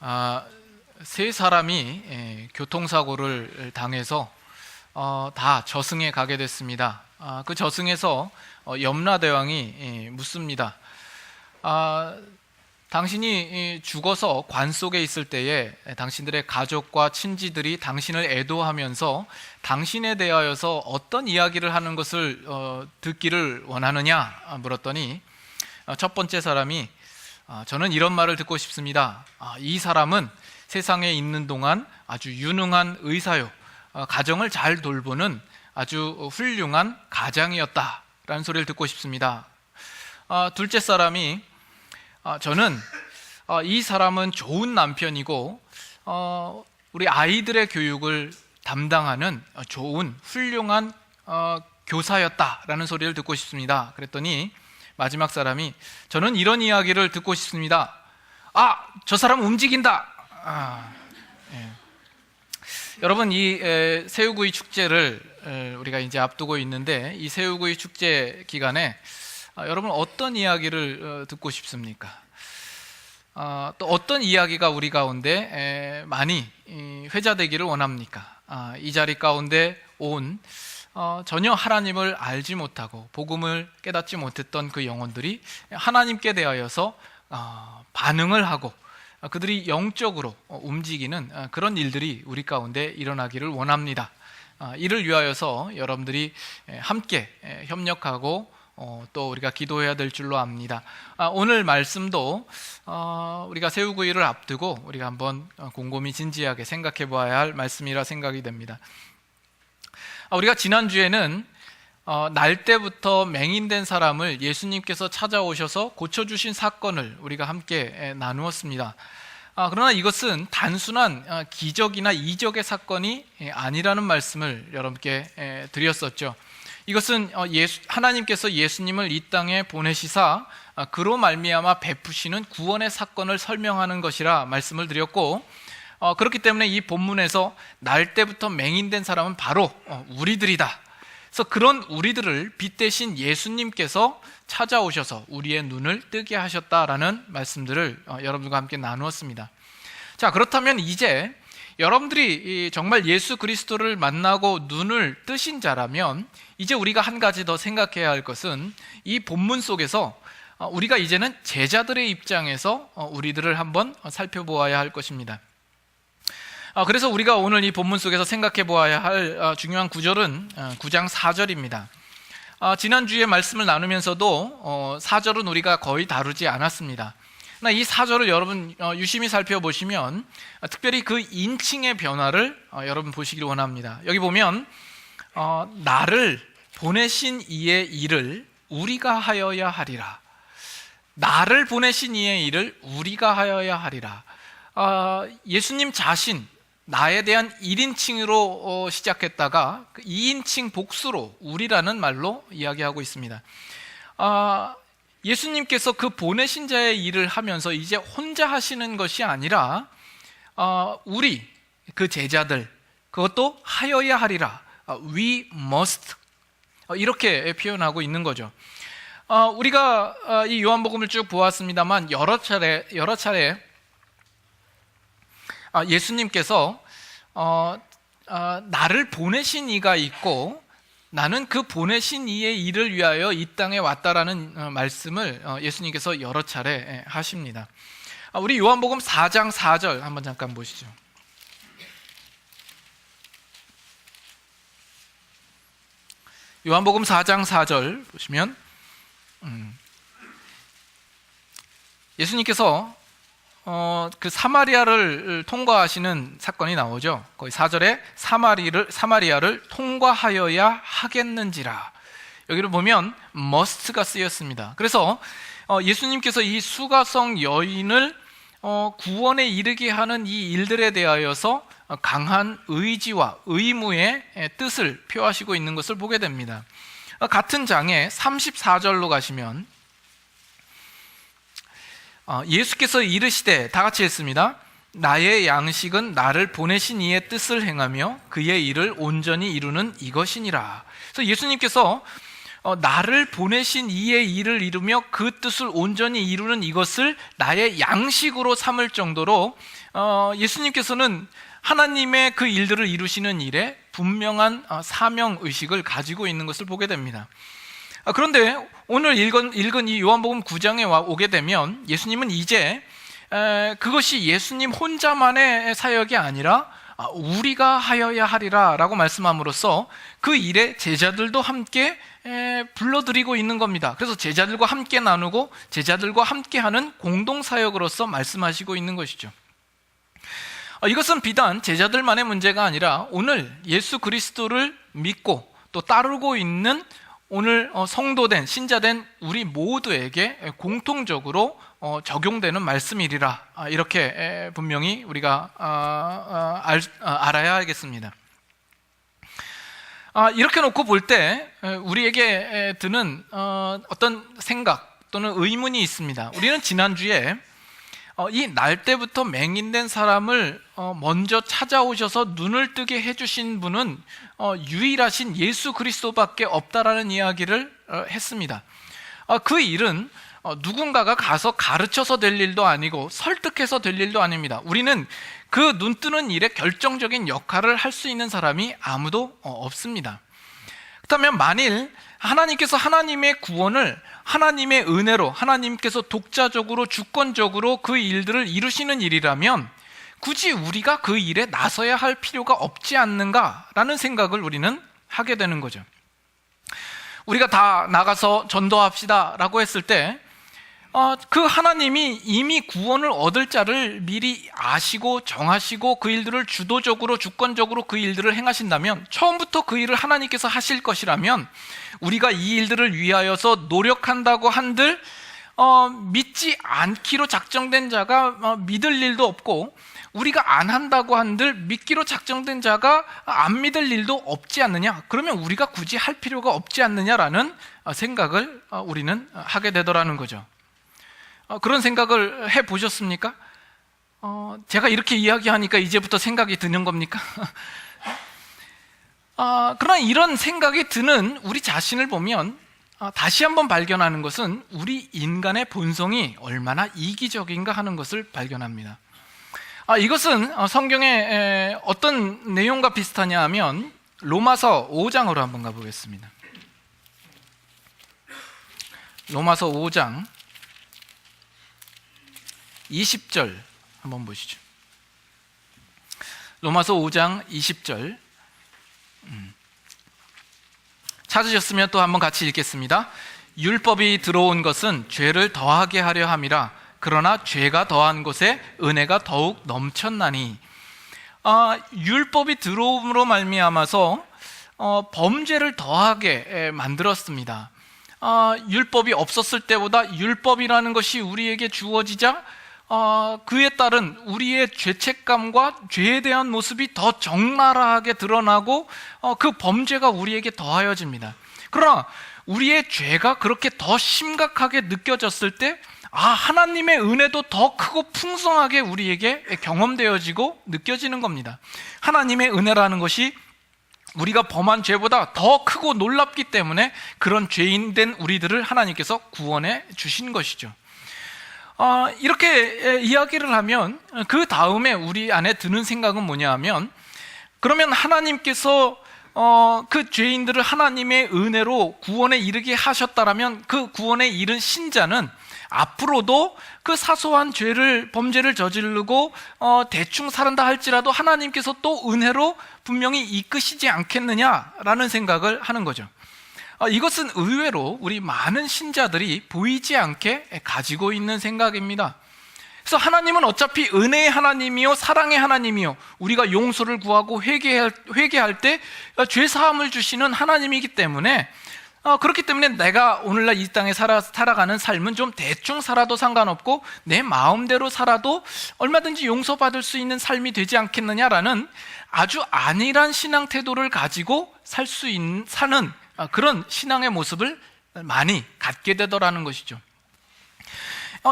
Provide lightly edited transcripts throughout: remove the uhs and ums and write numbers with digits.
아, 세 사람이 교통사고를 당해서 다 저승에 가게 됐습니다. 그 저승에서 염라대왕이 묻습니다. 당신이 죽어서 관 속에 있을 때에 당신들의 가족과 친지들이 당신을 애도하면서 당신에 대하여서 어떤 이야기를 하는 것을 듣기를 원하느냐 물었더니 첫 번째 사람이 저는 이런 말을 듣고 싶습니다. 이 사람은 세상에 있는 동안 아주 유능한 의사요, 가정을 잘 돌보는 아주 훌륭한 가장이었다라는 소리를 듣고 싶습니다. 둘째 사람이 저는 이 사람은 좋은 남편이고 우리 아이들의 교육을 담당하는 좋은 훌륭한 교사였다라는 소리를 듣고 싶습니다. 그랬더니 마지막 사람이 저는 이런 이야기를 듣고 싶습니다. 저 사람 움직인다. 예. 여러분, 이 새우구이 축제를 우리가 이제 앞두고 있는데, 이 새우구이 축제 기간에 여러분 어떤 이야기를 듣고 싶습니까? 또 어떤 이야기가 우리 가운데 많이 회자되기를 원합니까? 이 자리 가운데 온 전혀 하나님을 알지 못하고 복음을 깨닫지 못했던 그 영혼들이 하나님께 대하여서 반응을 하고 그들이 영적으로 움직이는 그런 일들이 우리 가운데 일어나기를 원합니다. 이를 위하여서 여러분들이 함께 협력하고 또 우리가 기도해야 될 줄로 압니다. 오늘 말씀도 우리가 새우구이를 앞두고 우리가 한번 곰곰이 진지하게 생각해 보아야 할 말씀이라 생각이 됩니다. 우리가 지난주에는 날 때부터 맹인된 사람을 예수님께서 찾아오셔서 고쳐주신 사건을 우리가 함께 나누었습니다. 그러나 이것은 단순한 기적이나 이적의 사건이 아니라는 말씀을 여러분께 드렸었죠. 이것은 하나님께서 예수님을 이 땅에 보내시사 그로 말미암아 베푸시는 구원의 사건을 설명하는 것이라 말씀을 드렸고, 그렇기 때문에 이 본문에서 날 때부터 맹인된 사람은 바로 우리들이다. 그래서 그런 우리들을 빛 대신 예수님께서 찾아오셔서 우리의 눈을 뜨게 하셨다라는 말씀들을 여러분과 함께 나누었습니다. 자, 그렇다면 이제 여러분들이 정말 예수 그리스도를 만나고 눈을 뜨신 자라면 이제 우리가 한 가지 더 생각해야 할 것은 이 본문 속에서 우리가 이제는 제자들의 입장에서 우리들을 한번 살펴보아야 할 것입니다. 그래서 우리가 오늘 이 본문 속에서 생각해 보아야 할 중요한 구절은 9장 4절입니다. 지난주에 말씀을 나누면서도 4절은 우리가 거의 다루지 않았습니다. 그러나 이 4절을 여러분 유심히 살펴보시면 특별히 그 인칭의 변화를 여러분 보시길 원합니다. 여기 보면 나를 보내신 이의 일을 우리가 하여야 하리라. 나를 보내신 이의 일을 우리가 하여야 하리라. 예수님 자신, 나에 대한 1인칭으로 시작했다가 2인칭 복수로 우리라는 말로 이야기하고 있습니다. 예수님께서 그 보내신 자의 일을 하면서 이제 혼자 하시는 것이 아니라 우리 그 제자들 그것도 하여야 하리라. We must 이렇게 표현하고 있는 거죠. 우리가 이 요한복음을 쭉 보았습니다만 여러 차례 예수님께서 나를 보내신 이가 있고 나는 그 보내신 이의 일을 위하여 이 땅에 왔다라는 말씀을 예수님께서 여러 차례 하십니다. 우리 요한복음 4장 4절 한번 잠깐 보시죠. 요한복음 4장 4절 보시면 예수님께서 그 사마리아를 통과하시는 사건이 나오죠. 거기 4절에 사마리아를 통과하여야 하겠는지라. 여기를 보면 must가 쓰였습니다. 그래서 예수님께서 이 수가성 여인을 구원에 이르게 하는 이 일들에 대하여서 강한 의지와 의무의 뜻을 표하시고 있는 것을 보게 됩니다. 같은 장에 34절로 가시면 예수께서 이르시되, 다 같이 했습니다. 나의 양식은 나를 보내신 이의 뜻을 행하며 그의 일을 온전히 이루는 이것이니라. 그래서 예수님께서 나를 보내신 이의 일을 이루며 그 뜻을 온전히 이루는 이것을 나의 양식으로 삼을 정도로 예수님께서는 하나님의 그 일들을 이루시는 일에 분명한 사명의식을 가지고 있는 것을 보게 됩니다. 그런데 오늘 읽은 이 요한복음 9장에 오게 되면 예수님은 이제 그것이 예수님 혼자만의 사역이 아니라 우리가 하여야 하리라 라고 말씀함으로써 그 일에 제자들도 함께 불러들이고 있는 겁니다. 그래서 제자들과 함께 나누고 제자들과 함께하는 공동사역으로서 말씀하시고 있는 것이죠. 이것은 비단 제자들만의 문제가 아니라 오늘 예수 그리스도를 믿고 또 따르고 있는 오늘 성도된 신자된 우리 모두에게 공통적으로 적용되는 말씀이리라, 이렇게 분명히 우리가 알아야 하겠습니다. 이렇게 놓고 볼 때 우리에게 드는 어떤 생각 또는 의문이 있습니다. 우리는 지난주에 이 날때부터 맹인된 사람을 먼저 찾아오셔서 눈을 뜨게 해주신 분은 유일하신 예수 그리스도밖에 없다라는 이야기를 했습니다. 그 일은 누군가가 가서 가르쳐서 될 일도 아니고 설득해서 될 일도 아닙니다. 우리는 그 눈 뜨는 일에 결정적인 역할을 할 수 있는 사람이 아무도 없습니다. 그렇다면 만일 하나님께서 하나님의 구원을 하나님의 은혜로 하나님께서 독자적으로 주권적으로 그 일들을 이루시는 일이라면 굳이 우리가 그 일에 나서야 할 필요가 없지 않는가라는 생각을 우리는 하게 되는 거죠. 우리가 다 나가서 전도합시다 라고 했을 때 그 하나님이 이미 구원을 얻을 자를 미리 아시고 정하시고 그 일들을 주도적으로 주권적으로 그 일들을 행하신다면, 처음부터 그 일을 하나님께서 하실 것이라면 우리가 이 일들을 위하여서 노력한다고 한들 믿지 않기로 작정된 자가 믿을 일도 없고, 우리가 안 한다고 한들 믿기로 작정된 자가 안 믿을 일도 없지 않느냐? 그러면 우리가 굳이 할 필요가 없지 않느냐라는 생각을 우리는 하게 되더라는 거죠. 그런 생각을 해보셨습니까? 제가 이렇게 이야기하니까 이제부터 생각이 드는 겁니까? 그러나 이런 생각이 드는 우리 자신을 보면 다시 한번 발견하는 것은 우리 인간의 본성이 얼마나 이기적인가 하는 것을 발견합니다. 이것은 성경의 어떤 내용과 비슷하냐 하면 로마서 5장으로 한번 가보겠습니다. 로마서 5장 20절 한번 보시죠. 로마서 5장 20절 찾으셨으면 또 한번 같이 읽겠습니다. 율법이 들어온 것은 죄를 더하게 하려 함이라. 그러나 죄가 더한 곳에 은혜가 더욱 넘쳤나니. 율법이 들어옴으로 말미암아서 범죄를 더하게 만들었습니다. 율법이 없었을 때보다 율법이라는 것이 우리에게 주어지자 그에 따른 우리의 죄책감과 죄에 대한 모습이 더 적나라하게 드러나고 그 범죄가 우리에게 더하여집니다. 그러나 우리의 죄가 그렇게 더 심각하게 느껴졌을 때 하나님의 은혜도 더 크고 풍성하게 우리에게 경험되어지고 느껴지는 겁니다. 하나님의 은혜라는 것이 우리가 범한 죄보다 더 크고 놀랍기 때문에 그런 죄인된 우리들을 하나님께서 구원해 주신 것이죠. 이렇게 이야기를 하면 그 다음에 우리 안에 드는 생각은 뭐냐 하면, 그러면 하나님께서 그 죄인들을 하나님의 은혜로 구원에 이르게 하셨다라면 그 구원에 이른 신자는 앞으로도 그 사소한 범죄를 저지르고 대충 살한다 할지라도 하나님께서 또 은혜로 분명히 이끄시지 않겠느냐라는 생각을 하는 거죠. 이것은 의외로 우리 많은 신자들이 보이지 않게 가지고 있는 생각입니다. 그래서 하나님은 어차피 은혜의 하나님이요 사랑의 하나님이요 우리가 용서를 구하고 회개할 때 죄사함을 주시는 하나님이기 때문에 그렇기 때문에 내가 오늘날 이 땅에 살아가는 삶은 좀 대충 살아도 상관없고 내 마음대로 살아도 얼마든지 용서받을 수 있는 삶이 되지 않겠느냐라는 아주 안일한 신앙 태도를 가지고 사는 그런 신앙의 모습을 많이 갖게 되더라는 것이죠.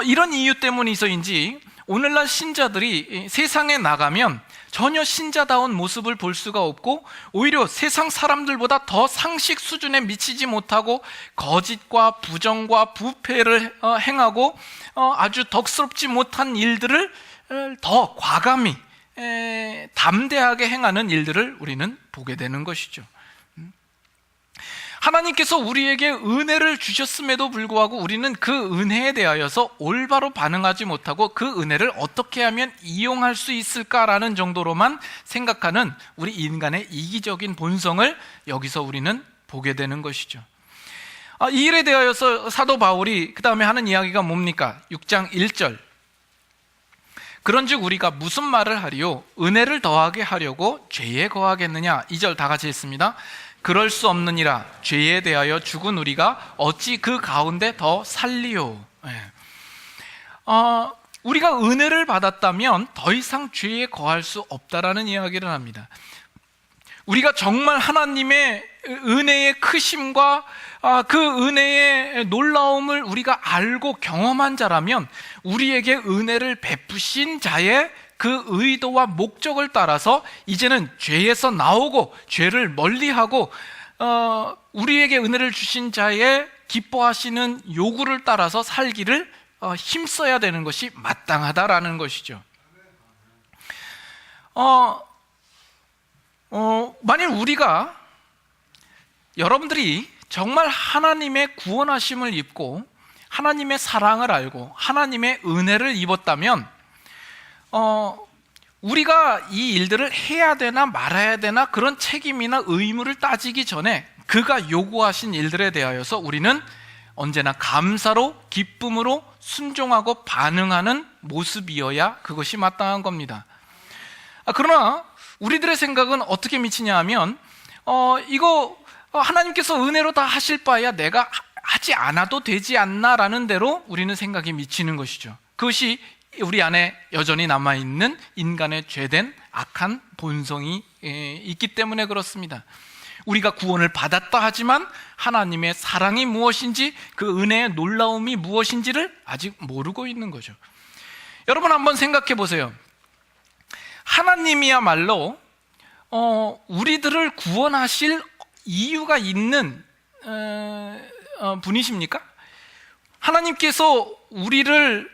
이런 이유 때문이서인지 오늘날 신자들이 세상에 나가면 전혀 신자다운 모습을 볼 수가 없고 오히려 세상 사람들보다 더 상식 수준에 미치지 못하고 거짓과 부정과 부패를 행하고 아주 덕스럽지 못한 일들을 더 과감히 담대하게 행하는 일들을 우리는 보게 되는 것이죠. 하나님께서 우리에게 은혜를 주셨음에도 불구하고 우리는 그 은혜에 대하여서 올바로 반응하지 못하고 그 은혜를 어떻게 하면 이용할 수 있을까라는 정도로만 생각하는 우리 인간의 이기적인 본성을 여기서 우리는 보게 되는 것이죠. 이 일에 대하여서 사도 바울이 그 다음에 하는 이야기가 뭡니까? 6장 1절, 그런즉 우리가 무슨 말을 하리요? 은혜를 더하게 하려고 죄에 거하겠느냐? 2절 다 같이 했습니다. 그럴 수 없느니라. 죄에 대하여 죽은 우리가 어찌 그 가운데 더 살리요? 우리가 은혜를 받았다면 더 이상 죄에 거할 수 없다라는 이야기를 합니다. 우리가 정말 하나님의 은혜의 크심과 그 은혜의 놀라움을 우리가 알고 경험한 자라면 우리에게 은혜를 베푸신 자의 그 의도와 목적을 따라서 이제는 죄에서 나오고 죄를 멀리하고 우리에게 은혜를 주신 자의 기뻐하시는 요구를 따라서 살기를 힘써야 되는 것이 마땅하다라는 것이죠. 만일 우리가, 여러분들이 정말 하나님의 구원하심을 입고 하나님의 사랑을 알고 하나님의 은혜를 입었다면 우리가 이 일들을 해야 되나 말아야 되나 그런 책임이나 의무를 따지기 전에 그가 요구하신 일들에 대하여서 우리는 언제나 감사로 기쁨으로 순종하고 반응하는 모습이어야 그것이 마땅한 겁니다. 그러나 우리들의 생각은 어떻게 미치냐 하면 이거 하나님께서 은혜로 다 하실 바에야 내가 하지 않아도 되지 않나라는 대로 우리는 생각이 미치는 것이죠. 그것이 우리 안에 여전히 남아있는 인간의 죄된 악한 본성이 있기 때문에 그렇습니다. 우리가 구원을 받았다 하지만 하나님의 사랑이 무엇인지, 그 은혜의 놀라움이 무엇인지를 아직 모르고 있는 거죠. 여러분 한번 생각해 보세요. 하나님이야말로 우리들을 구원하실 이유가 있는 분이십니까? 하나님께서 우리를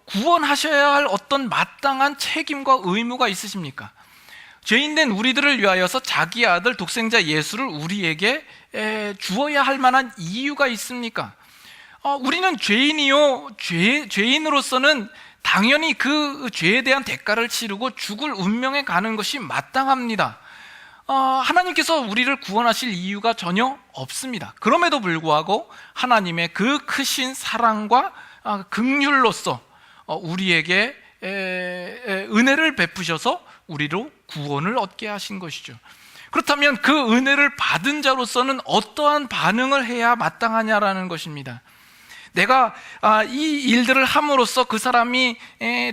구원하셔야 할 어떤 마땅한 책임과 의무가 있으십니까? 죄인된 우리들을 위하여서 자기 아들 독생자 예수를 우리에게 주어야 할 만한 이유가 있습니까? 우리는 죄인이요, 죄인으로서는 당연히 그 죄에 대한 대가를 치르고 죽을 운명에 가는 것이 마땅합니다. 하나님께서 우리를 구원하실 이유가 전혀 없습니다. 그럼에도 불구하고 하나님의 그 크신 사랑과 긍휼로서 우리에게 은혜를 베푸셔서 우리로 구원을 얻게 하신 것이죠. 그렇다면 그 은혜를 받은 자로서는 어떠한 반응을 해야 마땅하냐라는 것입니다. 내가 이 일들을 함으로써 그 사람이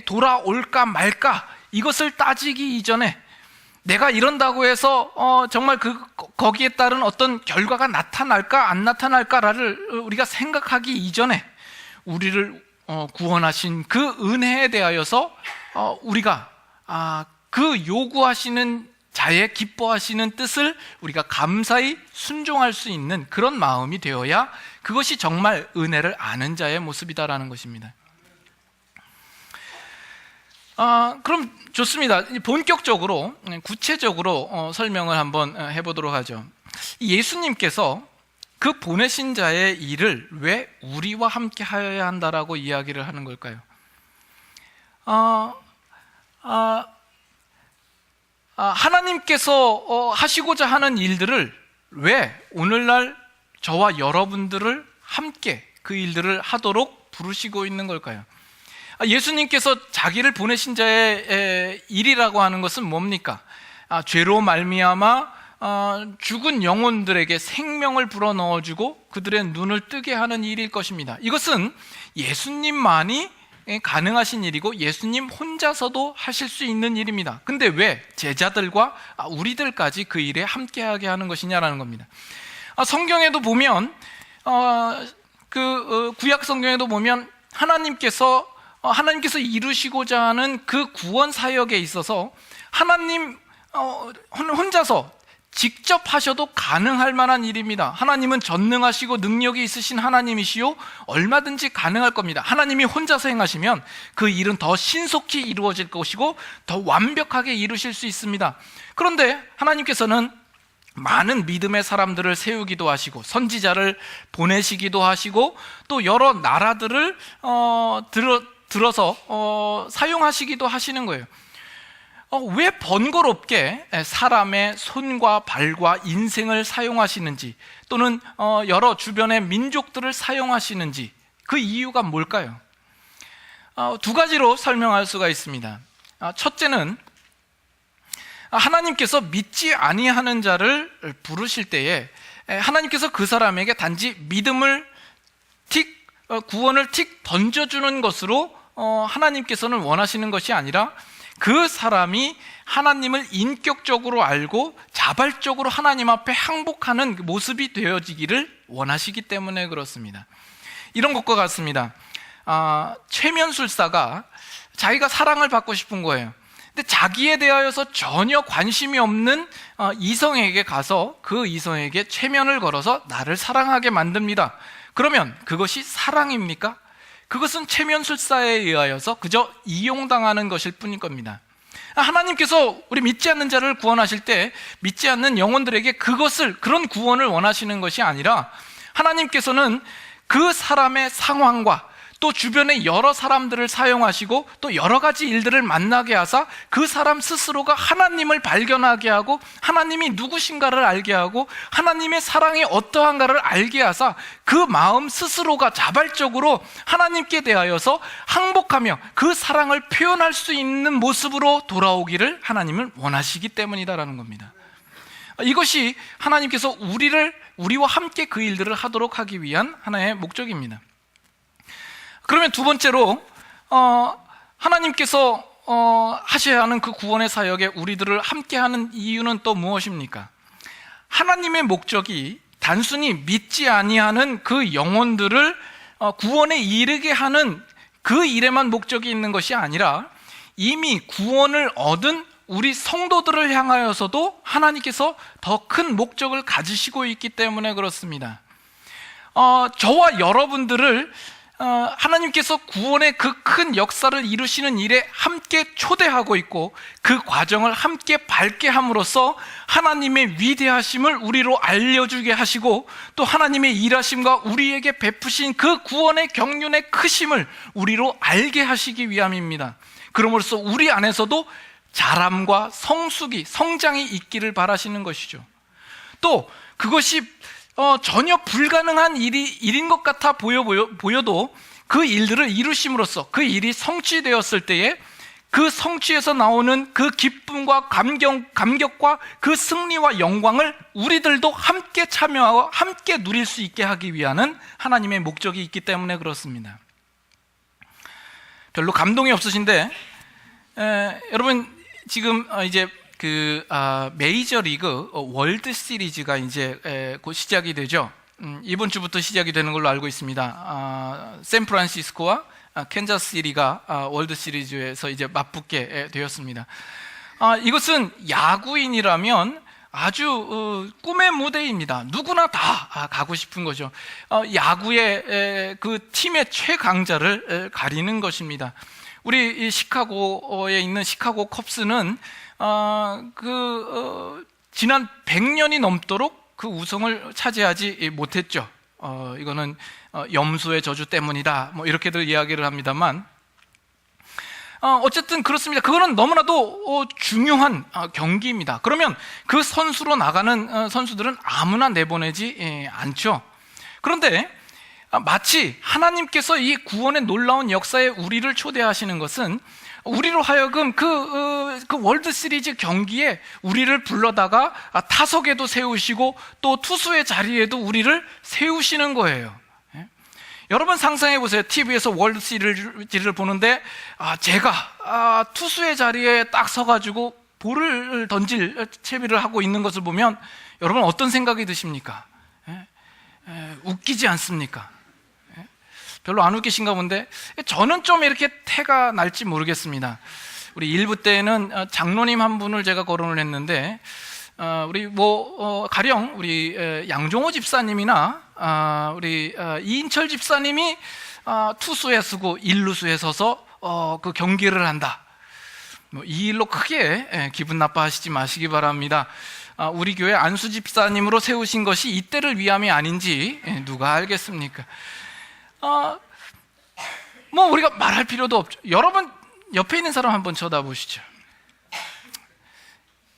돌아올까 말까 이것을 따지기 이전에, 내가 이런다고 해서 정말 거기에 따른 어떤 결과가 나타날까 안 나타날까를 우리가 생각하기 이전에 우리를 구원하신 그 은혜에 대하여서 우리가 그 요구하시는 자의 기뻐하시는 뜻을 우리가 감사히 순종할 수 있는 그런 마음이 되어야 그것이 정말 은혜를 아는 자의 모습이다라는 것입니다. 그럼 좋습니다. 본격적으로 구체적으로 설명을 한번 해보도록 하죠. 예수님께서 그 보내신 자의 일을 왜 우리와 함께 하여야 한다라고 이야기를 하는 걸까요? 하나님께서 하시고자 하는 일들을 왜 오늘날 저와 여러분들을 함께 그 일들을 하도록 부르시고 있는 걸까요? 예수님께서 자기를 보내신 자의 일이라고 하는 것은 뭡니까? 죄로 말미암아 죽은 영혼들에게 생명을 불어넣어주고 그들의 눈을 뜨게 하는 일일 것입니다. 이것은 예수님만이 가능하신 일이고 예수님 혼자서도 하실 수 있는 일입니다. 근데 왜 제자들과 우리들까지 그 일에 함께하게 하는 것이냐라는 겁니다. 성경에도 보면 구약 성경에도 보면 하나님께서 하나님께서 이루시고자 하는 그 구원 사역에 있어서 하나님 혼자서 직접 하셔도 가능할 만한 일입니다. 하나님은 전능하시고 능력이 있으신 하나님이시요 얼마든지 가능할 겁니다. 하나님이 혼자서 행하시면 그 일은 더 신속히 이루어질 것이고 더 완벽하게 이루실 수 있습니다. 그런데 하나님께서는 많은 믿음의 사람들을 세우기도 하시고 선지자를 보내시기도 하시고 또 여러 나라들을 들어서 사용하시기도 하시는 거예요. 왜 번거롭게 사람의 손과 발과 인생을 사용하시는지, 또는 여러 주변의 민족들을 사용하시는지, 그 이유가 뭘까요? 두 가지로 설명할 수가 있습니다. 첫째는 하나님께서 믿지 아니하는 자를 부르실 때에 하나님께서 그 사람에게 단지 믿음을 구원을 틱 던져주는 것으로 하나님께서는 원하시는 것이 아니라 그 사람이 하나님을 인격적으로 알고 자발적으로 하나님 앞에 항복하는 모습이 되어지기를 원하시기 때문에 그렇습니다. 이런 것과 같습니다. 최면술사가 자기가 사랑을 받고 싶은 거예요. 근데 자기에 대하여서 전혀 관심이 없는 이성에게 가서 그 이성에게 최면을 걸어서 나를 사랑하게 만듭니다. 그러면 그것이 사랑입니까? 그것은 체면술사에 의하여서 그저 이용당하는 것일 뿐인 겁니다. 하나님께서 우리 믿지 않는 자를 구원하실 때 믿지 않는 영혼들에게 그런 구원을 원하시는 것이 아니라 하나님께서는 그 사람의 상황과 또 주변의 여러 사람들을 사용하시고 또 여러 가지 일들을 만나게 하사 그 사람 스스로가 하나님을 발견하게 하고 하나님이 누구신가를 알게 하고 하나님의 사랑이 어떠한가를 알게 하사 그 마음 스스로가 자발적으로 하나님께 대하여서 항복하며 그 사랑을 표현할 수 있는 모습으로 돌아오기를 하나님은 원하시기 때문이다라는 겁니다. 이것이 하나님께서 우리와 함께 그 일들을 하도록 하기 위한 하나의 목적입니다. 그러면 두 번째로 하나님께서 하셔야 하는 그 구원의 사역에 우리들을 함께하는 이유는 또 무엇입니까? 하나님의 목적이 단순히 믿지 아니하는 그 영혼들을 구원에 이르게 하는 그 일에만 목적이 있는 것이 아니라 이미 구원을 얻은 우리 성도들을 향하여서도 하나님께서 더 큰 목적을 가지시고 있기 때문에 그렇습니다. 저와 여러분들을 하나님께서 구원의 그 큰 역사를 이루시는 일에 함께 초대하고 있고 그 과정을 함께 밟게 함으로써 하나님의 위대하심을 우리로 알려주게 하시고 또 하나님의 일하심과 우리에게 베푸신 그 구원의 경륜의 크심을 우리로 알게 하시기 위함입니다. 그러므로써 우리 안에서도 자람과 성장이 있기를 바라시는 것이죠. 또 그것이 전혀 불가능한 일인 것 같아 보여도 그 일들을 이루심으로써 그 일이 성취되었을 때에 그 성취에서 나오는 그 기쁨과 감격과 그 승리와 영광을 우리들도 함께 참여하고 함께 누릴 수 있게 하기 위한 하나님의 목적이 있기 때문에 그렇습니다. 별로 감동이 없으신데 여러분 지금 이제 메이저리그 월드 시리즈가 이제 곧 시작이 되죠. 이번 주부터 시작이 되는 걸로 알고 있습니다. 샌프란시스코와 캔자스시티가 월드 시리즈에서 이제 맞붙게 되었습니다. 이것은 야구인이라면 아주 꿈의 무대입니다. 누구나 다 가고 싶은 거죠. 야구의 그 팀의 최강자를 가리는 것입니다. 우리 시카고에 있는 시카고 컵스는 지난 100년이 넘도록 그 우승을 차지하지 못했죠. 이거는 염소의 저주 때문이다 뭐 이렇게들 이야기를 합니다만 어쨌든 그렇습니다. 그거는 너무나도 중요한 경기입니다. 그러면 그 선수로 나가는 선수들은 아무나 내보내지 않죠. 그런데 마치 하나님께서 이 구원의 놀라운 역사에 우리를 초대하시는 것은 우리로 하여금 그 월드 시리즈 경기에 우리를 불러다가 타석에도 세우시고 또 투수의 자리에도 우리를 세우시는 거예요. 여러분 상상해 보세요. TV에서 월드 시리즈를 보는데 제가 투수의 자리에 딱 서가지고 볼을 던질 채비를 하고 있는 것을 보면 여러분 어떤 생각이 드십니까? 웃기지 않습니까? 별로 안 웃기신가 본데 저는 좀 이렇게 태가 날지 모르겠습니다. 우리 일부 때는 장로님 한 분을 제가 거론을 했는데 우리 가령 우리 양종호 집사님이나 우리 이인철 집사님이 투수에 서고 일루수에 서서 그 경기를 한다. 이 일로 크게 기분 나빠하시지 마시기 바랍니다. 우리 교회 안수 집사님으로 세우신 것이 이때를 위함이 아닌지 누가 알겠습니까? 우리가 말할 필요도 없죠. 여러분 옆에 있는 사람 한번 쳐다보시죠.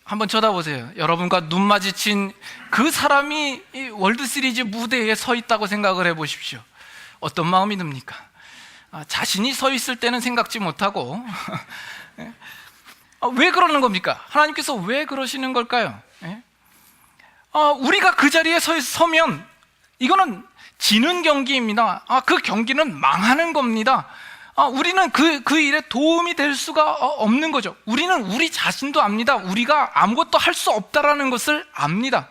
한번 쳐다보세요. 여러분과 눈 마주친 그 사람이 이 월드시리즈 무대에 서 있다고 생각을 해보십시오. 어떤 마음이 듭니까? 자신이 서 있을 때는 생각지 못하고 왜 그러는 겁니까? 하나님께서 왜 그러시는 걸까요? 우리가 그 자리에 서면 이거는 지는 경기입니다. 그 경기는 망하는 겁니다. 우리는 그 일에 도움이 될 수가 없는 거죠. 우리는 우리 자신도 압니다. 우리가 아무것도 할 수 없다라는 것을 압니다.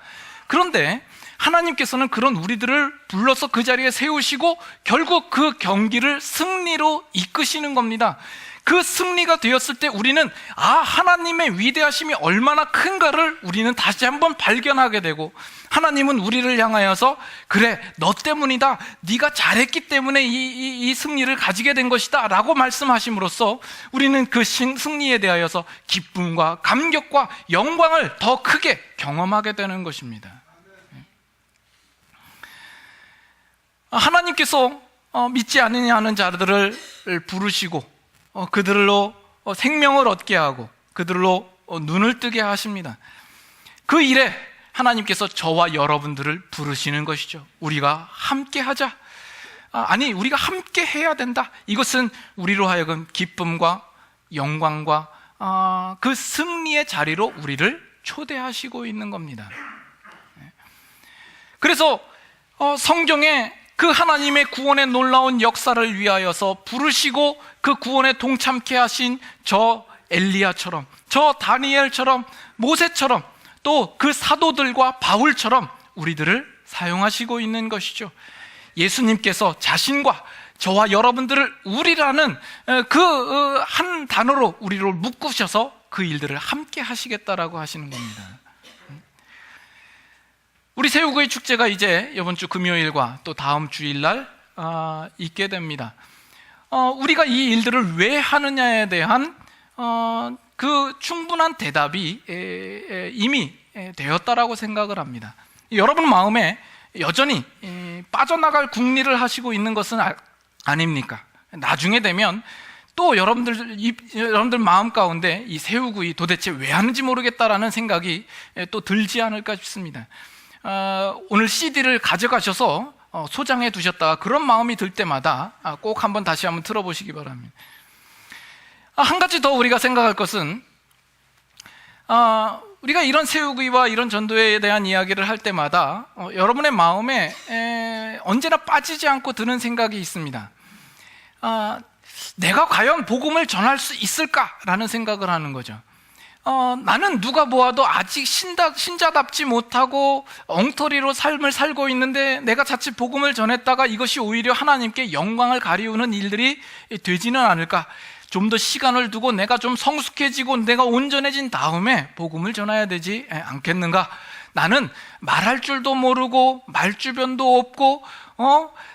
그런데 하나님께서는 그런 우리들을 불러서 그 자리에 세우시고 결국 그 경기를 승리로 이끄시는 겁니다. 그 승리가 되었을 때 우리는 하나님의 위대하심이 얼마나 큰가를 우리는 다시 한번 발견하게 되고, 하나님은 우리를 향하여서 그래 너 때문이다, 네가 잘했기 때문에 이 승리를 가지게 된 것이다 라고 말씀하심으로써 우리는 그 승리에 대하여서 기쁨과 감격과 영광을 더 크게 경험하게 되는 것입니다. 하나님께서 믿지 않느냐 하는 자들을 부르시고 그들로 생명을 얻게 하고 그들로 눈을 뜨게 하십니다. 그 일에 하나님께서 저와 여러분들을 부르시는 것이죠. 우리가 함께 하자. 우리가 함께 해야 된다. 이것은 우리로 하여금 기쁨과 영광과 그 승리의 자리로 우리를 초대하시고 있는 겁니다. 그래서 성경에 그 하나님의 구원의 놀라운 역사를 위하여서 부르시고 그 구원에 동참케 하신 저 엘리야처럼, 저 다니엘처럼, 모세처럼, 또 그 사도들과 바울처럼 우리들을 사용하시고 있는 것이죠. 예수님께서 자신과 저와 여러분들을 우리라는 그 한 단어로 우리를 묶으셔서 그 일들을 함께 하시겠다라고 하시는 겁니다. 우리 새우구이 축제가 이제 이번 주 금요일과 또 다음 주일날 있게 됩니다. 우리가 이 일들을 왜 하느냐에 대한 그 충분한 대답이 이미 되었다라고 생각을 합니다. 여러분 마음에 여전히 빠져나갈 궁리를 하시고 있는 것은 아닙니까? 나중에 되면 또 여러분들 마음 가운데 이 새우구이 도대체 왜 하는지 모르겠다라는 생각이 또 들지 않을까 싶습니다. 오늘 CD를 가져가셔서 소장해 두셨다가 그런 마음이 들 때마다 꼭 다시 한번 틀어보시기 바랍니다. 한 가지 더 우리가 생각할 것은 우리가 이런 새우구이와 이런 전도에 대한 이야기를 할 때마다 여러분의 마음에 언제나 빠지지 않고 드는 생각이 있습니다. 내가 과연 복음을 전할 수 있을까라는 생각을 하는 거죠. 나는 누가 보아도 아직 신자답지 못하고 엉터리로 삶을 살고 있는데 내가 자칫 복음을 전했다가 이것이 오히려 하나님께 영광을 가리우는 일들이 되지는 않을까? 좀 더 시간을 두고 내가 좀 성숙해지고 내가 온전해진 다음에 복음을 전해야 되지 않겠는가? 나는 말할 줄도 모르고 말주변도 없고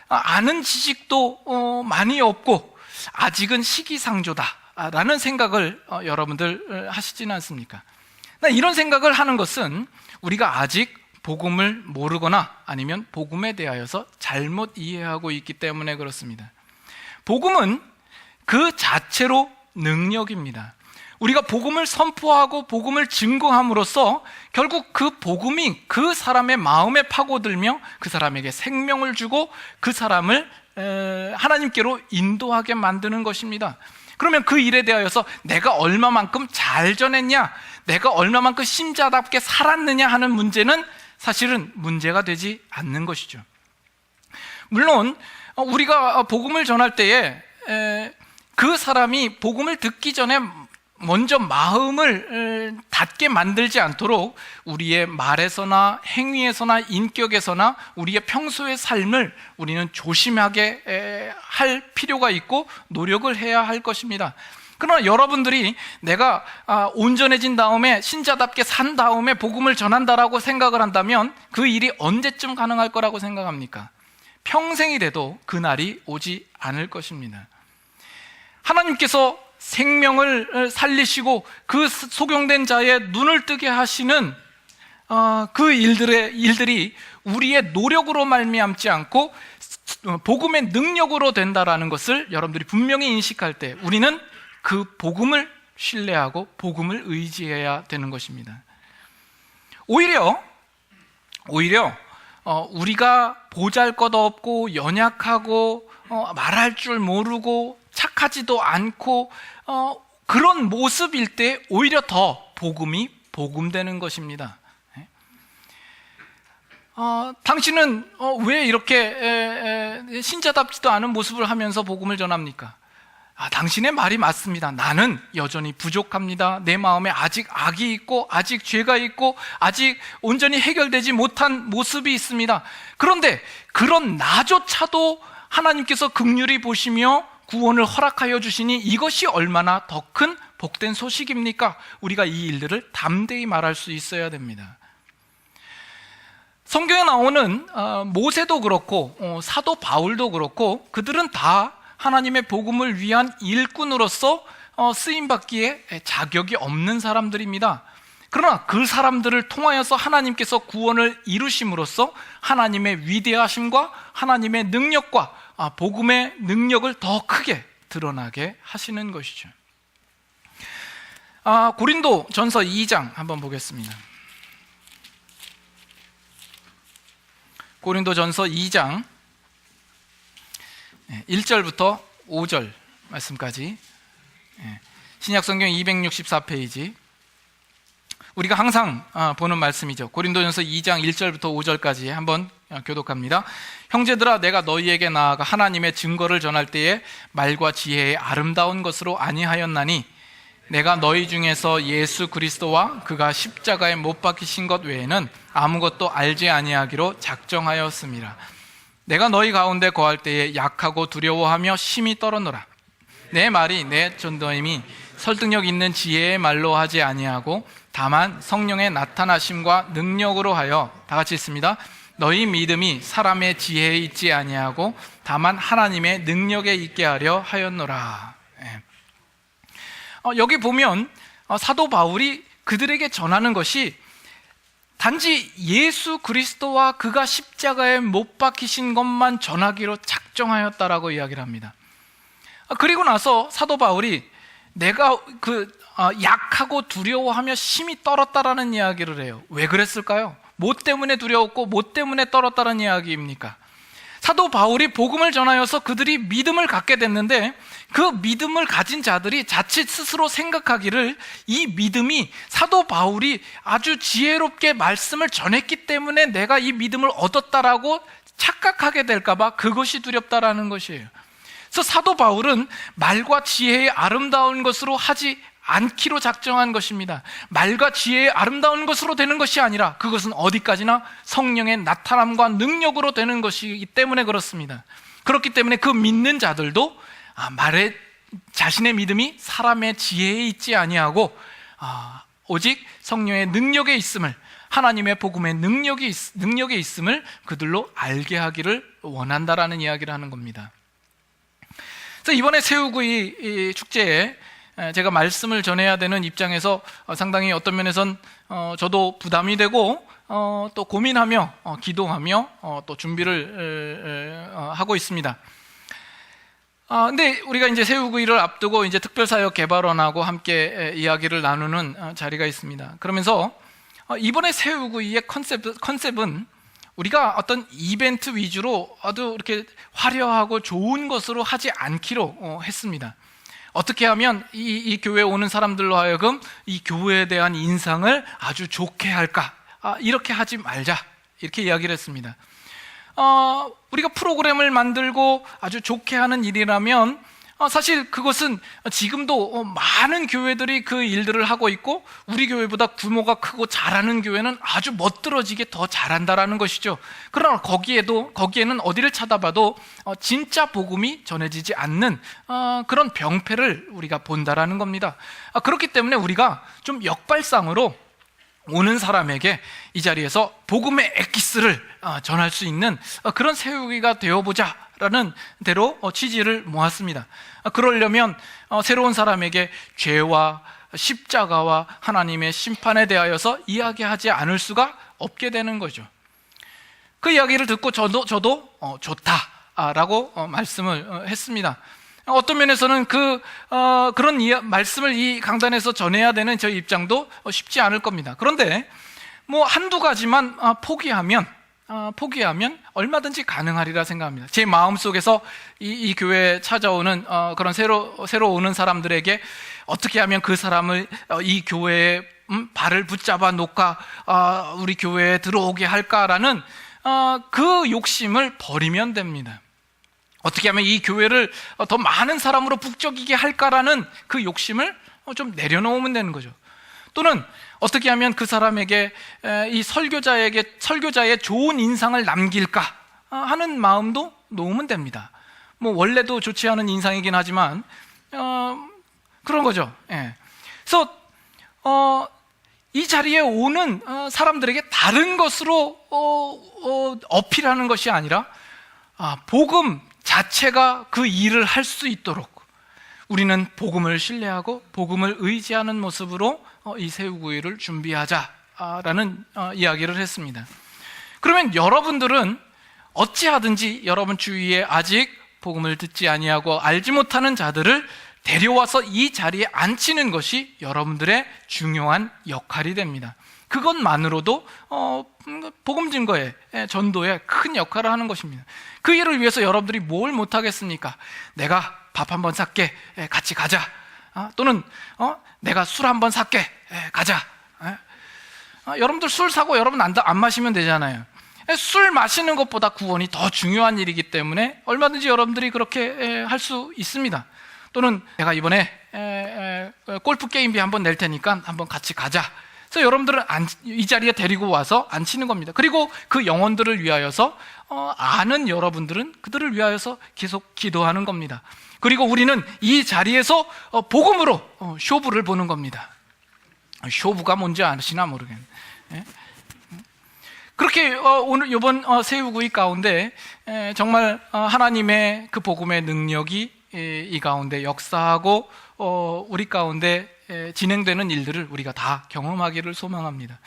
아는 지식도 많이 없고 아직은 시기상조다 라는 생각을 여러분들 하시지는 않습니까? 이런 생각을 하는 것은 우리가 아직 복음을 모르거나 아니면 복음에 대하여서 잘못 이해하고 있기 때문에 그렇습니다. 복음은 그 자체로 능력입니다. 우리가 복음을 선포하고 복음을 증거함으로써 결국 그 복음이 그 사람의 마음에 파고들며 그 사람에게 생명을 주고 그 사람을 하나님께로 인도하게 만드는 것입니다. 그러면 그 일에 대하여서 내가 얼마만큼 잘 전했냐, 내가 얼마만큼 신자답게 살았느냐 하는 문제는 사실은 문제가 되지 않는 것이죠. 물론 우리가 복음을 전할 때에 그 사람이 복음을 듣기 전에 먼저 마음을 닫게 만들지 않도록 우리의 말에서나 행위에서나 인격에서나 우리의 평소의 삶을 우리는 조심하게 할 필요가 있고 노력을 해야 할 것입니다. 그러나 여러분들이 내가 온전해진 다음에 신자답게 산 다음에 복음을 전한다라고 생각을 한다면 그 일이 언제쯤 가능할 거라고 생각합니까? 평생이 돼도 그날이 오지 않을 것입니다. 하나님께서 생명을 살리시고 그 소경된 자의 눈을 뜨게 하시는 그 일들이 우리의 노력으로 말미암지 않고 복음의 능력으로 된다라는 것을 여러분들이 분명히 인식할 때 우리는 그 복음을 신뢰하고 복음을 의지해야 되는 것입니다. 오히려 우리가 보잘것없고 연약하고 말할 줄 모르고 착하지도 않고 그런 모습일 때 오히려 더 복음이 복음되는 것입니다. 당신은 왜 이렇게 신자답지도 않은 모습을 하면서 복음을 전합니까? 당신의 말이 맞습니다. 나는 여전히 부족합니다. 내 마음에 아직 악이 있고 아직 죄가 있고 아직 온전히 해결되지 못한 모습이 있습니다. 그런데 그런 나조차도 하나님께서 긍휼히 보시며 구원을 허락하여 주시니 이것이 얼마나 더 큰 복된 소식입니까? 우리가 이 일들을 담대히 말할 수 있어야 됩니다. 성경에 나오는 모세도 그렇고 사도 바울도 그렇고 그들은 다 하나님의 복음을 위한 일꾼으로서 쓰임받기에 자격이 없는 사람들입니다. 그러나 그 사람들을 통하여서 하나님께서 구원을 이루심으로써 하나님의 위대하심과 하나님의 능력과 복음의 능력을 더 크게 드러나게 하시는 것이죠. 고린도 전서 2장 한번 보겠습니다. 고린도 전서 2장 1절부터 5절 말씀까지, 신약성경 264페이지, 우리가 항상 보는 말씀이죠. 고린도전서 2장 1절부터 5절까지 한번 교독합니다. 형제들아, 내가 너희에게 나아가 하나님의 증거를 전할 때에 말과 지혜의 아름다운 것으로 아니하였나니 내가 너희 중에서 예수 그리스도와 그가 십자가에 못 박히신 것 외에는 아무것도 알지 아니하기로 작정하였습니다. 내가 너희 가운데 거할 때에 약하고 두려워하며 심히 떨었노라. 내 말이 내 전도임이 설득력 있는 지혜의 말로 하지 아니하고 다만 성령의 나타나심과 능력으로 하여, 다 같이 읽습니다. 너희 믿음이 사람의 지혜에 있지 아니하고 다만 하나님의 능력에 있게 하려 하였노라. 여기 보면 사도 바울이 그들에게 전하는 것이 단지 예수 그리스도와 그가 십자가에 못 박히신 것만 전하기로 작정하였다라고 이야기를 합니다. 그리고 나서 사도 바울이 내가 약하고 두려워하며 심히 떨었다라는 이야기를 해요. 왜 그랬을까요? 뭐 때문에 두려웠고 뭐 때문에 떨었다는 이야기입니까? 사도 바울이 복음을 전하여서 그들이 믿음을 갖게 됐는데 그 믿음을 가진 자들이 자칫 스스로 생각하기를 이 믿음이 사도 바울이 아주 지혜롭게 말씀을 전했기 때문에 내가 이 믿음을 얻었다라고 착각하게 될까봐 그것이 두렵다라는 것이에요. 그래서 사도 바울은 말과 지혜의 아름다운 것으로 하지 않기로 작정한 것입니다. 말과 지혜의 아름다운 것으로 되는 것이 아니라 그것은 어디까지나 성령의 나타남과 능력으로 되는 것이기 때문에 그렇습니다. 그렇기 때문에 그 믿는 자들도 말에 자신의 믿음이 사람의 지혜에 있지 아니하고 오직 성령의 능력에 있음을, 하나님의 복음의 능력에 있음을 그들로 알게 하기를 원한다라는 이야기를 하는 겁니다. 그래서 이번에 새우구이 축제에 제가 말씀을 전해야 되는 입장에서 상당히 어떤 면에선 저도 부담이 되고 또 고민하며 기도하며 또 준비를 하고 있습니다. 근데 우리가 이제 새우구이를 앞두고 이제 특별사역 개발원하고 함께 이야기를 나누는 자리가 있습니다. 그러면서 이번에 새우구이의 컨셉은 우리가 어떤 이벤트 위주로 아주 이렇게 화려하고 좋은 것으로 하지 않기로 했습니다. 어떻게 하면 이 교회에 오는 사람들로 하여금 이 교회에 대한 인상을 아주 좋게 할까? 이렇게 하지 말자, 이렇게 이야기를 했습니다. 우리가 프로그램을 만들고 아주 좋게 하는 일이라면 사실 그것은 지금도 많은 교회들이 그 일들을 하고 있고, 우리 교회보다 규모가 크고 잘하는 교회는 아주 멋들어지게 더 잘한다라는 것이죠. 그러나 거기에는 어디를 찾아봐도 진짜 복음이 전해지지 않는 그런 병폐를 우리가 본다라는 겁니다. 그렇기 때문에 우리가 좀 역발상으로 오는 사람에게 이 자리에서 복음의 엑기스를 전할 수 있는 그런 세우기가 되어보자 라는 대로 취지를 모았습니다. 그러려면 새로운 사람에게 죄와 십자가와 하나님의 심판에 대하여서 이야기하지 않을 수가 없게 되는 거죠. 그 이야기를 듣고 저도 좋다라고 말씀을 했습니다. 어떤 면에서는 그런 말씀을 이 강단에서 전해야 되는 저희 입장도 쉽지 않을 겁니다. 그런데 한두 가지만 포기하면 얼마든지 가능하리라 생각합니다. 제 마음속에서 이 교회에 찾아오는 그런 새로 오는 사람들에게 어떻게 하면 그 사람을 이 교회에 발을 붙잡아 놓고 우리 교회에 들어오게 할까라는 그 욕심을 버리면 됩니다. 어떻게 하면 이 교회를 더 많은 사람으로 북적이게 할까라는 그 욕심을 좀 내려놓으면 되는 거죠. 또는 어떻게 하면 그 사람에게 이 설교자의 좋은 인상을 남길까 하는 마음도 놓으면 됩니다. 원래도 좋지 않은 인상이긴 하지만 그런 거죠. 그래서 이 자리에 오는 사람들에게 다른 것으로 어필하는 것이 아니라 복음 자체가 그 일을 할 수 있도록 우리는 복음을 신뢰하고 복음을 의지하는 모습으로 이 새우구이를 준비하자라는 이야기를 했습니다. 그러면 여러분들은 어찌하든지 여러분 주위에 아직 복음을 듣지 아니하고 알지 못하는 자들을 데려와서 이 자리에 앉히는 것이 여러분들의 중요한 역할이 됩니다. 그것만으로도 복음 증거에, 전도에 큰 역할을 하는 것입니다. 그 일을 위해서 여러분들이 뭘 못하겠습니까? 내가 밥 한번 살게, 같이 가자. 또는 내가 술 한번 살게, 가자. 여러분들 술 사고 여러분 안 마시면 되잖아요. 술 마시는 것보다 구원이 더 중요한 일이기 때문에 얼마든지 여러분들이 그렇게 할 수 있습니다. 또는 내가 이번에 골프 게임비 한번 낼 테니까 한번 같이 가자. 그래서 여러분들은 이 자리에 데리고 와서 앉히는 겁니다. 그리고 그 영혼들을 위하여서 아는 여러분들은 그들을 위하여서 계속 기도하는 겁니다. 그리고 우리는 이 자리에서 복음으로 쇼부를 보는 겁니다. 쇼부가 뭔지 아시나 모르겠네. 그렇게 오늘 이번 새우구이 가운데 정말 하나님의 그 복음의 능력이 이 가운데 역사하고 우리 가운데 진행되는 일들을 우리가 다 경험하기를 소망합니다.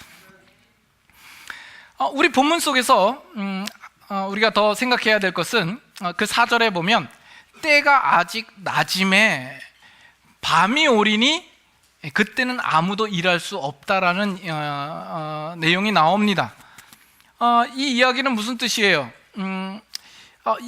우리 본문 속에서 우리가 더 생각해야 될 것은 그 4절에 보면 때가 아직 낮임에 밤이 오리니 그때는 아무도 일할 수 없다라는 내용이 나옵니다. 이 이야기는 무슨 뜻이에요?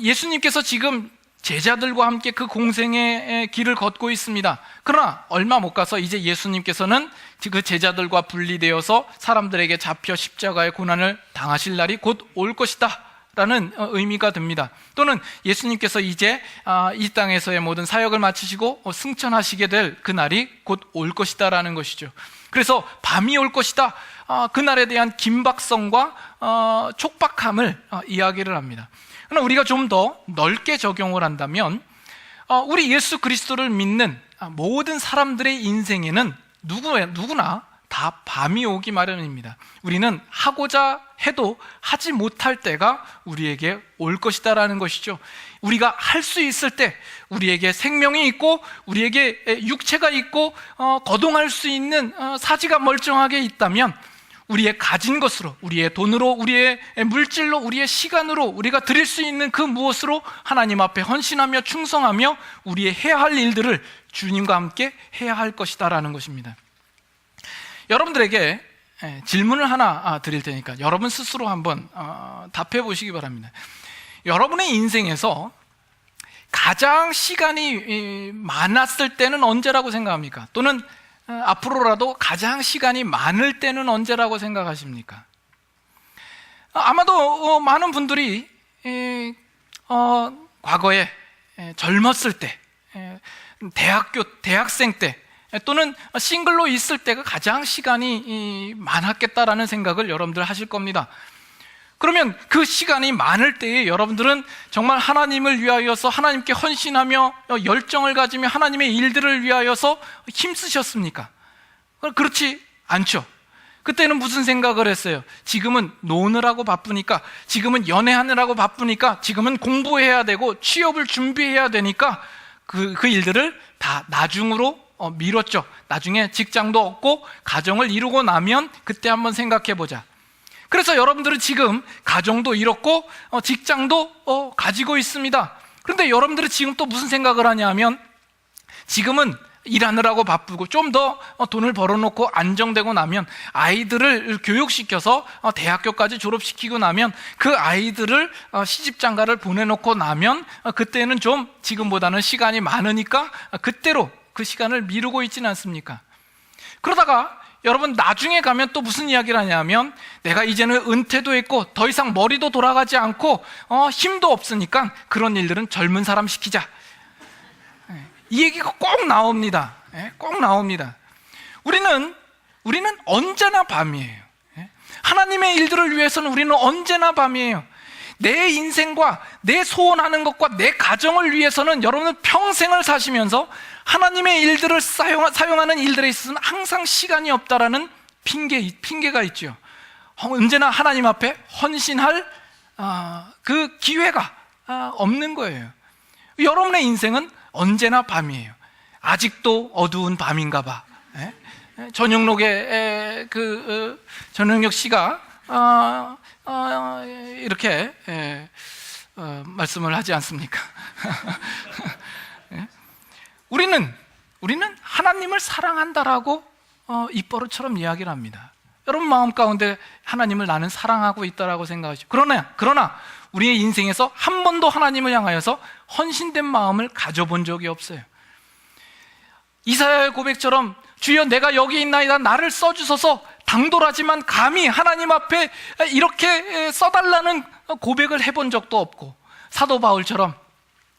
예수님께서 지금 제자들과 함께 그 공생의 길을 걷고 있습니다. 그러나 얼마 못 가서 이제 예수님께서는 그 제자들과 분리되어서 사람들에게 잡혀 십자가의 고난을 당하실 날이 곧 올 것이다 라는 의미가 듭니다. 또는 예수님께서 이제 이 땅에서의 모든 사역을 마치시고 승천하시게 될 그 날이 곧 올 것이다 라는 것이죠. 그래서 밤이 올 것이다, 그날에 대한 긴박성과 촉박함을 이야기를 합니다. 그러나 우리가 좀 더 넓게 적용을 한다면 우리 예수 그리스도를 믿는 모든 사람들의 인생에는 누구나 다 밤이 오기 마련입니다. 우리는 하고자 해도 하지 못할 때가 우리에게 올 것이다라는 것이죠. 우리가 할 수 있을 때, 우리에게 생명이 있고 우리에게 육체가 있고 거동할 수 있는 사지가 멀쩡하게 있다면 우리의 가진 것으로, 우리의 돈으로, 우리의 물질로, 우리의 시간으로 우리가 드릴 수 있는 그 무엇으로 하나님 앞에 헌신하며 충성하며 우리의 해야 할 일들을 주님과 함께 해야 할 것이다라는 것입니다. 여러분들에게 질문을 하나 드릴 테니까 여러분 스스로 한번 답해 보시기 바랍니다. 여러분의 인생에서 가장 시간이 많았을 때는 언제라고 생각합니까? 또는 앞으로라도 가장 시간이 많을 때는 언제라고 생각하십니까? 아마도 많은 분들이 과거에 젊었을 때, 대학생 때 또는 싱글로 있을 때가 가장 시간이 많았겠다라는 생각을 여러분들 하실 겁니다. 그러면 그 시간이 많을 때에 여러분들은 정말 하나님을 위하여서 하나님께 헌신하며 열정을 가지며 하나님의 일들을 위하여서 힘쓰셨습니까? 그렇지 않죠. 그때는 무슨 생각을 했어요? 지금은 노느라고 바쁘니까, 지금은 연애하느라고 바쁘니까, 지금은 공부해야 되고 취업을 준비해야 되니까 그 일들을 다 나중으로 미뤘죠. 나중에 직장도 얻고 가정을 이루고 나면 그때 한번 생각해 보자. 그래서 여러분들은 지금 가정도 이뤘고 직장도 가지고 있습니다. 그런데 여러분들은 지금 또 무슨 생각을 하냐면, 지금은 일하느라고 바쁘고 좀 더 돈을 벌어놓고 안정되고 나면 아이들을 교육시켜서 대학교까지 졸업시키고 나면 그 아이들을 시집장가를 보내놓고 나면 그때는 좀 지금보다는 시간이 많으니까 그때로 그 시간을 미루고 있지는 않습니까? 그러다가 여러분 나중에 가면 또 무슨 이야기를 하냐면, 내가 이제는 은퇴도 했고 더 이상 머리도 돌아가지 않고 힘도 없으니까 그런 일들은 젊은 사람 시키자. 이 얘기가 꼭 나옵니다. 꼭 나옵니다. 우리는 언제나 밤이에요. 하나님의 일들을 위해서는 우리는 언제나 밤이에요. 내 인생과 내 소원하는 것과 내 가정을 위해서는 여러분은 평생을 사시면서 하나님의 일들을 사용하는 일들에 있어서는 항상 시간이 없다라는 핑계가 있죠. 언제나 하나님 앞에 헌신할 그 기회가 없는 거예요. 여러분의 인생은 언제나 밤이에요. 아직도 어두운 밤인가 봐. 전영록의 전영록 씨가 이렇게 말씀을 하지 않습니까? 우리는 하나님을 사랑한다라고 입버릇처럼 이야기를 합니다. 여러분 마음 가운데 하나님을 나는 사랑하고 있다라고 생각하시죠. 그러나 우리의 인생에서 한 번도 하나님을 향하여서 헌신된 마음을 가져본 적이 없어요. 이사야의 고백처럼 주여 내가 여기 있나이다, 나를 써주소서, 당돌하지만 감히 하나님 앞에 이렇게 써달라는 고백을 해본 적도 없고, 사도 바울처럼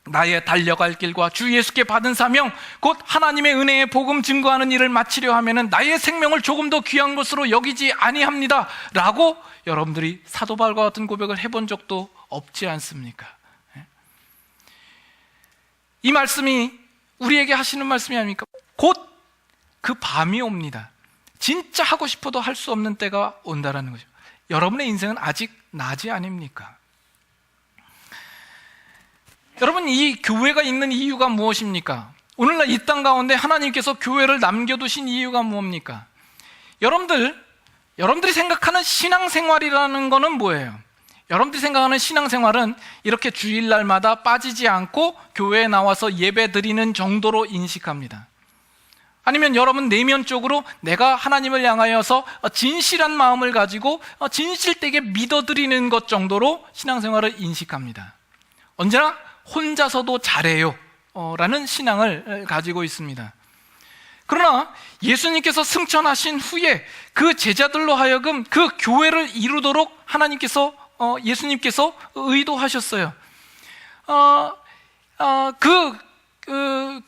나의 달려갈 길과 주 예수께 받은 사명 곧 하나님의 은혜의 복음 증거하는 일을 마치려 하면은 나의 생명을 조금 더 귀한 것으로 여기지 아니합니다 라고 여러분들이 사도 바울과 같은 고백을 해본 적도 없지 않습니까? 이 말씀이 우리에게 하시는 말씀이 아닙니까? 곧 그 밤이 옵니다. 진짜 하고 싶어도 할 수 없는 때가 온다라는 거죠. 여러분의 인생은 아직 낮이 아닙니까? 여러분, 이 교회가 있는 이유가 무엇입니까? 오늘날 이 땅 가운데 하나님께서 교회를 남겨두신 이유가 무엇입니까? 여러분들이 생각하는 신앙생활이라는 거는 뭐예요? 여러분들이 생각하는 신앙생활은 이렇게 주일날마다 빠지지 않고 교회에 나와서 예배 드리는 정도로 인식합니다. 아니면 여러분 내면적으로 내가 하나님을 향하여서 진실한 마음을 가지고 진실되게 믿어드리는 것 정도로 신앙생활을 인식합니다. 언제나 혼자서도 잘해요 라는 신앙을 가지고 있습니다. 그러나 예수님께서 승천하신 후에 그 제자들로 하여금 그 교회를 이루도록 예수님께서 의도하셨어요. 그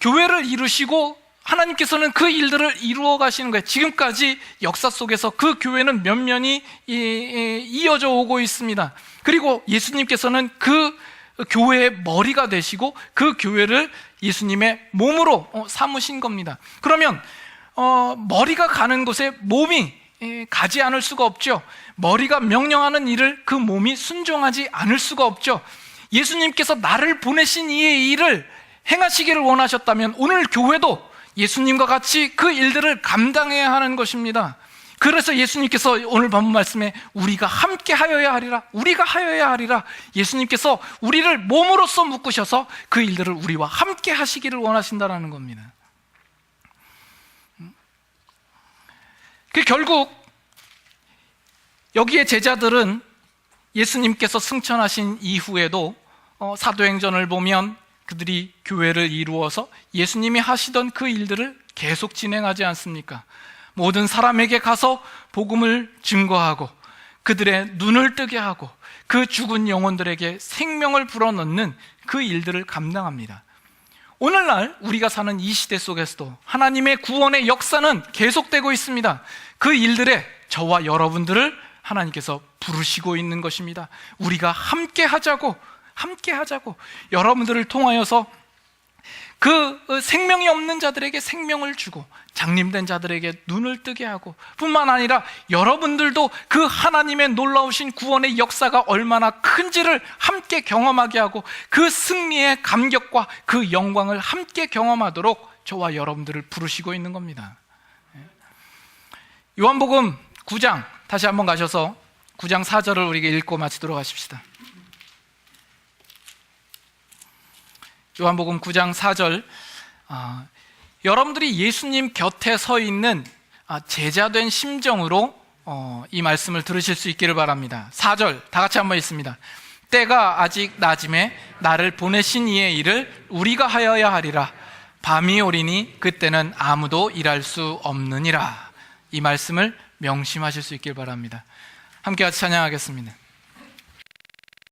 교회를 이루시고 하나님께서는 그 일들을 이루어 가시는 거예요. 지금까지 역사 속에서 그 교회는 면면이 이어져 오고 있습니다. 그리고 예수님께서는 그 교회의 머리가 되시고 그 교회를 예수님의 몸으로 삼으신 겁니다. 그러면 머리가 가는 곳에 몸이 가지 않을 수가 없죠. 머리가 명령하는 일을 그 몸이 순종하지 않을 수가 없죠. 예수님께서 나를 보내신 이의 일을 행하시기를 원하셨다면 오늘 교회도 예수님과 같이 그 일들을 감당해야 하는 것입니다. 그래서 예수님께서 오늘 본문 말씀에 우리가 함께 하여야 하리라, 예수님께서 우리를 몸으로써 묶으셔서 그 일들을 우리와 함께 하시기를 원하신다는 겁니다. 결국 여기에 제자들은 예수님께서 승천하신 이후에도 사도행전을 보면 그들이 교회를 이루어서 예수님이 하시던 그 일들을 계속 진행하지 않습니까? 모든 사람에게 가서 복음을 증거하고 그들의 눈을 뜨게 하고 그 죽은 영혼들에게 생명을 불어넣는 그 일들을 감당합니다. 오늘날 우리가 사는 이 시대 속에서도 하나님의 구원의 역사는 계속되고 있습니다. 그 일들에 저와 여러분들을 하나님께서 부르시고 있는 것입니다. 우리가 함께 하자고 여러분들을 통하여서 그 생명이 없는 자들에게 생명을 주고 장님된 자들에게 눈을 뜨게 하고, 뿐만 아니라 여러분들도 그 하나님의 놀라우신 구원의 역사가 얼마나 큰지를 함께 경험하게 하고 그 승리의 감격과 그 영광을 함께 경험하도록 저와 여러분들을 부르시고 있는 겁니다. 요한복음 9장 다시 한번 가셔서 9장 4절을 우리에게 읽고 마치도록 하십시다. 요한복음 9장 4절, 여러분들이 예수님 곁에 서 있는 제자된 심정으로 이 말씀을 들으실 수 있기를 바랍니다. 4절 다 같이 한번 읽습니다. 때가 아직 낮음에 나를 보내신 이의 일을 우리가 하여야 하리라. 밤이 오리니 그때는 아무도 일할 수 없느니라. 이 말씀을 명심하실 수 있기를 바랍니다. 함께 같이 찬양하겠습니다.